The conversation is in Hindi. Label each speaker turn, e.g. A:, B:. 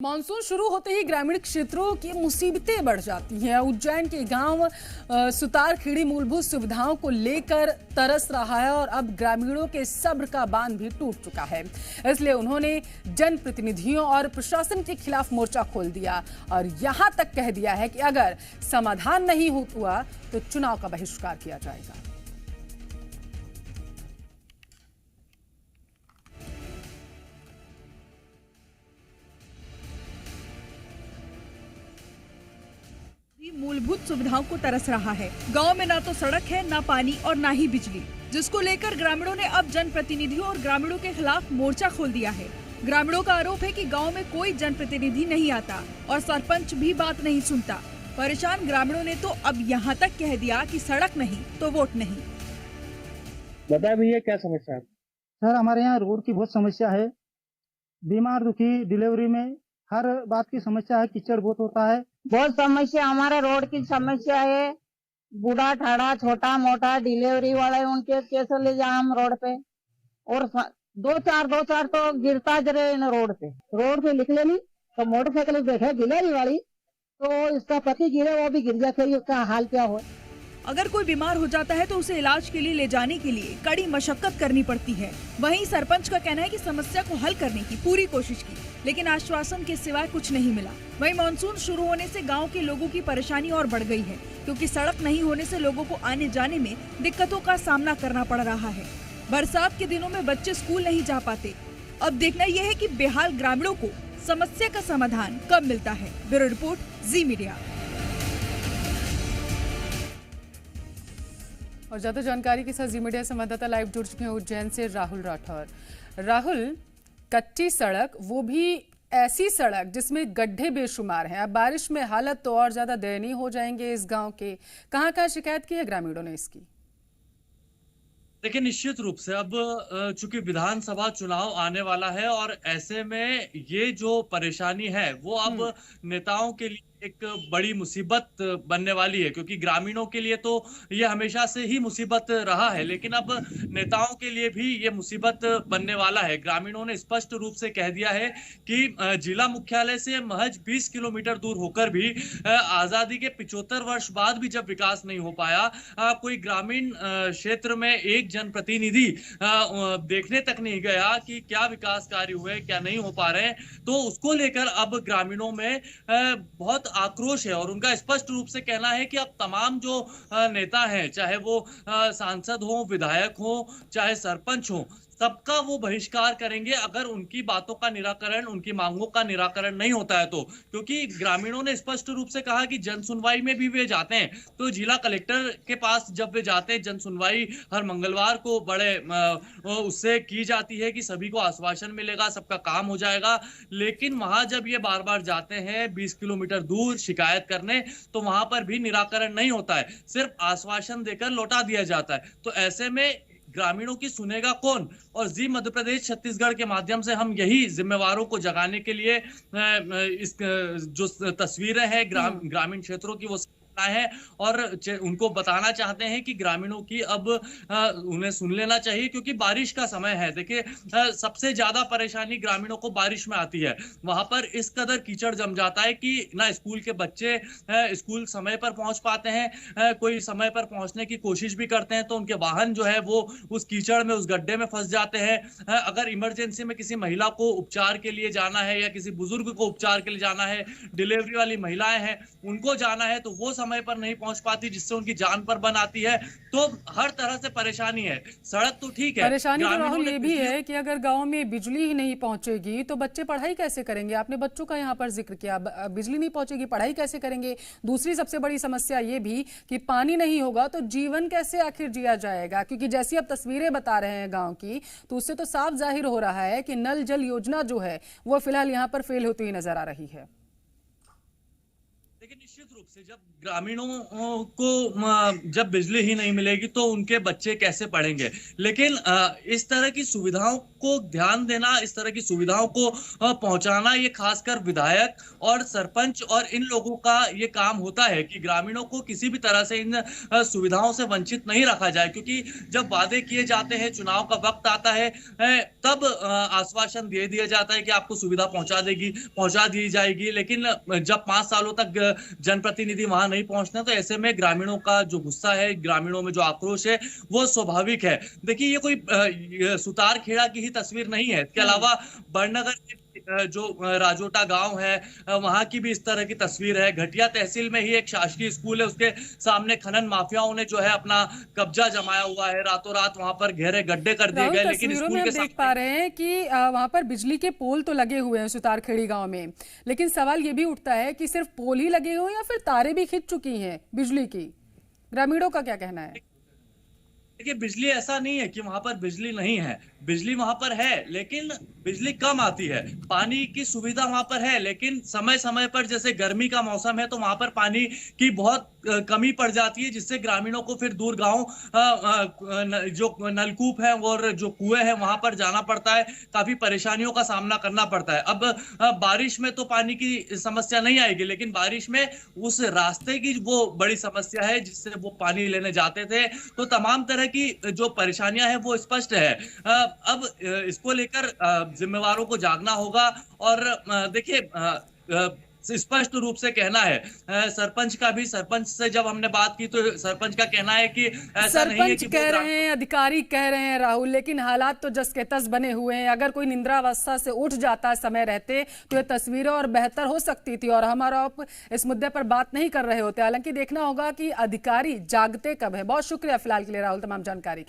A: मानसून शुरू होते ही ग्रामीण क्षेत्रों की मुसीबतें बढ़ जाती हैं। उज्जैन के गांव सुतारखेड़ी मूलभूत सुविधाओं को लेकर तरस रहा है और अब ग्रामीणों के सब्र का बांध भी टूट चुका है। इसलिए उन्होंने जनप्रतिनिधियों और प्रशासन के खिलाफ मोर्चा खोल दिया और यहां तक कह दिया है कि अगर समाधान नहीं हुआ तो चुनाव का बहिष्कार किया जाएगा।
B: मूलभूत सुविधाओं को तरस रहा है। गांव में ना तो सड़क है, ना पानी और ना ही बिजली, जिसको लेकर ग्रामीणों ने अब जनप्रतिनिधियों और ग्रामीणों के खिलाफ मोर्चा खोल दिया है। ग्रामीणों का आरोप है कि गांव में कोई जनप्रतिनिधि नहीं आता और सरपंच भी बात नहीं सुनता। परेशान ग्रामीणों ने तो अब यहाँ तक कह दिया कि सड़क नहीं तो वोट नहीं।
C: बताए भैया क्या समस्या है?
D: सर, हमारे यहाँ रोड की बहुत समस्या है। बीमार दुखी डिलीवरी में हर बात की समस्या है। कीचड़ बहुत होता है।
E: बहुत समस्या, हमारे रोड की समस्या है। बूढ़ा ठाड़ा छोटा मोटा डिलीवरी वाले उनके कैसे ले जाए हम रोड पे, और दो चार तो गिरता जरे न रोड पे निकले नहीं तो मोटरसाइकिल देखे डिलीवरी वाली, तो इसका पति गिरे वो भी गिर जाए, फिर उसका हाल क्या हो।
B: अगर कोई बीमार हो जाता है तो उसे इलाज के लिए ले जाने के लिए कड़ी मशक्कत करनी पड़ती है। वहीं सरपंच का कहना है कि समस्या को हल करने की पूरी कोशिश की, लेकिन आश्वासन के सिवाय कुछ नहीं मिला। वहीं मानसून शुरू होने से गांव के लोगों की परेशानी और बढ़ गई है, क्योंकि सड़क नहीं होने से लोगों को आने जाने में दिक्कतों का सामना करना पड़ रहा है। बरसात के दिनों में बच्चे स्कूल नहीं जा पाते। अब देखना यह है कि बेहाल ग्रामीणों को समस्या का समाधान कब मिलता है। ब्यूरो रिपोर्ट, जी मीडिया।
A: और ज्यादा जानकारी के साथ जी मीडिया संवाददाता लाइव जुड़ चुके हैं उज्जैन से राहुल राठौर। राहुल, कच्ची सड़क, वो भी ऐसी सड़क जिसमें गड्ढे बेशुमार हैं। अब बारिश में हालत तो और ज्यादा दयनीय हो जाएंगे इस गांव के। कहां शिकायत की है ग्रामीणों ने इसकी?
F: देखिए, निश्चित रूप से अब चूंकि विधानसभा चुनाव आने वाला है और ऐसे में ये जो परेशानी है वो अब नेताओं के लिए एक बड़ी मुसीबत बनने वाली है, क्योंकि ग्रामीणों के लिए तो ये हमेशा से ही मुसीबत रहा है, लेकिन अब नेताओं के लिए भी ये मुसीबत बनने वाला है। ग्रामीणों ने स्पष्ट रूप से कह दिया है कि जिला मुख्यालय से महज 20 किलोमीटर दूर होकर भी आजादी के 75 वर्ष बाद भी जब विकास नहीं हो पाया, कोई ग्रामीण क्षेत्र में एक जनप्रतिनिधि देखने तक नहीं गया कि क्या विकास कार्य हुए, क्या नहीं हो पा रहे हैं, तो उसको लेकर अब ग्रामीणों में बहुत आक्रोश है। और उनका स्पष्ट रूप से कहना है कि अब तमाम जो नेता हैं, चाहे वो सांसद हो, विधायक हो, चाहे सरपंच हो, सबका वो बहिष्कार करेंगे अगर उनकी बातों का निराकरण, उनकी मांगों का निराकरण नहीं होता है तो। क्योंकि ग्रामीणों ने स्पष्ट रूप से कहा कि जन सुनवाई में भी वे जाते हैं, तो जिला कलेक्टर के पास जब वे जाते हैं, जन सुनवाई हर मंगलवार को बड़े उससे की जाती है कि सभी को आश्वासन मिलेगा, सबका काम हो जाएगा। लेकिन वहां जब ये बार बार जाते हैं 20 किलोमीटर दूर शिकायत करने, तो वहां पर भी निराकरण नहीं होता है, सिर्फ आश्वासन देकर लौटा दिया जाता है। तो ऐसे में ग्रामीणों की सुनेगा कौन? और जी मध्य प्रदेश छत्तीसगढ़ के माध्यम से हम यही जिम्मेवारों को जगाने के लिए इस जो तस्वीरें हैं ग्रामीण क्षेत्रों की वो है और उनको बताना चाहते हैं कि ग्रामीणों की अब उन्हें सुन लेना चाहिए, क्योंकि बारिश का समय है। देखिए, सबसे ज्यादा परेशानी ग्रामीणों को बारिश में आती है। वहां पर इस कदर कीचड़ जम जाता है कि ना स्कूल के बच्चे स्कूल समय पर पहुंच पाते हैं, कोई समय पर पहुंचने की कोशिश भी करते हैं तो उनके वाहन जो है वो उस कीचड़ में, उस गड्ढे में फंस जाते हैं। अगर इमरजेंसी में किसी महिला को उपचार के लिए जाना है या किसी बुजुर्ग को उपचार के लिए जाना है, डिलीवरी वाली महिलाएं हैं उनको जाना है, तो वो समय पर नहीं पहुंच पाती, जिससे उनकी जान पर बन आती है। तो हर तरह से परेशानी है। सड़क तो ठीक है,
A: परेशानी तो राहुल ये भी है कि अगर गांव में बिजली ही नहीं पहुंचेगी तो बच्चे पढ़ाई कैसे करेंगे? आपने बच्चों का यहाँ पर जिक्र किया, बिजली नहीं पहुंचेगी, पढ़ाई कैसे करेंगे? दूसरी सबसे बड़ी समस्या ये भी कि पानी नहीं होगा तो जीवन कैसे आखिर जिया जाएगा? क्योंकि जैसी अब तस्वीरें बता रहे हैं गाँव की, तो उससे तो साफ जाहिर हो रहा है कि नल जल योजना जो है वो फिलहाल यहाँ पर फेल होती हुई नजर आ रही है।
F: देखिए, निश्चित रूप से जब ग्रामीणों को जब बिजली ही नहीं मिलेगी तो उनके बच्चे कैसे पढ़ेंगे। लेकिन इस तरह की सुविधाओं को ध्यान देना, इस तरह की सुविधाओं को पहुंचाना, ये खासकर विधायक और सरपंच और इन लोगों का ये काम होता है कि ग्रामीणों को किसी भी तरह से इन सुविधाओं से वंचित नहीं रखा जाए। क्योंकि जब वादे किए जाते हैं, चुनाव का वक्त आता है, तब आश्वासन दे दिया जाता है कि आपको सुविधा पहुंचा दी जाएगी। लेकिन जब 5 सालों तक जनप्रतिनिधि वहां नहीं पहुंचते, तो ऐसे में ग्रामीणों का जो गुस्सा है, ग्रामीणों में जो आक्रोश है, वो स्वाभाविक है। देखिए, ये कोई सुतार खेड़ा की ही तस्वीर नहीं है। इसके अलावा बड़नगर जो राजोटा गांव है, वहां की भी इस तरह की तस्वीर है। घटिया तहसील में ही एक शासकीय स्कूल है, उसके सामने खनन माफियाओं ने जो है अपना कब्जा जमाया हुआ है। रातों रात वहां पर गहरे गड्ढे कर दिए गए। लेकिन
A: तस्वीरों में
F: स्कूल
A: हम
F: के
A: देख पा रहे हैं कि वहां पर बिजली के पोल तो लगे हुए हैं सुतारखेड़ी गांव में, लेकिन सवाल ये भी उठता है कि सिर्फ पोल ही लगे हुए हैं या फिर तारें भी खिंच चुकी हैं बिजली की। ग्रामीणों का क्या कहना है?
F: देखिए, बिजली ऐसा नहीं है कि वहां पर बिजली नहीं है। बिजली वहां पर है, लेकिन बिजली कम आती है। पानी की सुविधा वहां पर है, लेकिन समय समय पर, जैसे गर्मी का मौसम है, तो वहां पर पानी की बहुत कमी पड़ जाती है, जिससे ग्रामीणों को फिर दूर गांव जो नलकूप है और जो कुएं हैं वहां पर जाना पड़ता है। काफी परेशानियों का सामना करना पड़ता है। अब बारिश में तो पानी की समस्या नहीं आएगी, लेकिन बारिश में उस रास्ते की वो बड़ी समस्या है जिससे वो पानी लेने जाते थे। तो तमाम तरह की जो परेशानियां हैं वो स्पष्ट है। अब इसको लेकर जिम्मेवारों को जागना होगा। और देखिए, स्पष्ट रूप से कहना है सरपंच का भी। सरपंच से जब हमने बात की तो सरपंच का कहना है कि ऐसा नहीं है
A: सरपंच
F: कि
A: कह रहे हैं, अधिकारी कह रहे हैं राहुल, लेकिन हालात तो जस के तस बने हुए हैं। अगर कोई निंद्रावस्था से उठ जाता समय रहते तो ये तस्वीरें और बेहतर हो सकती थी और हमारा आप इस मुद्दे पर बात नहीं कर रहे होते। हालांकि देखना होगा कि अधिकारी जागते कब है। बहुत शुक्रिया फिलहाल के लिए राहुल, तमाम जानकारी।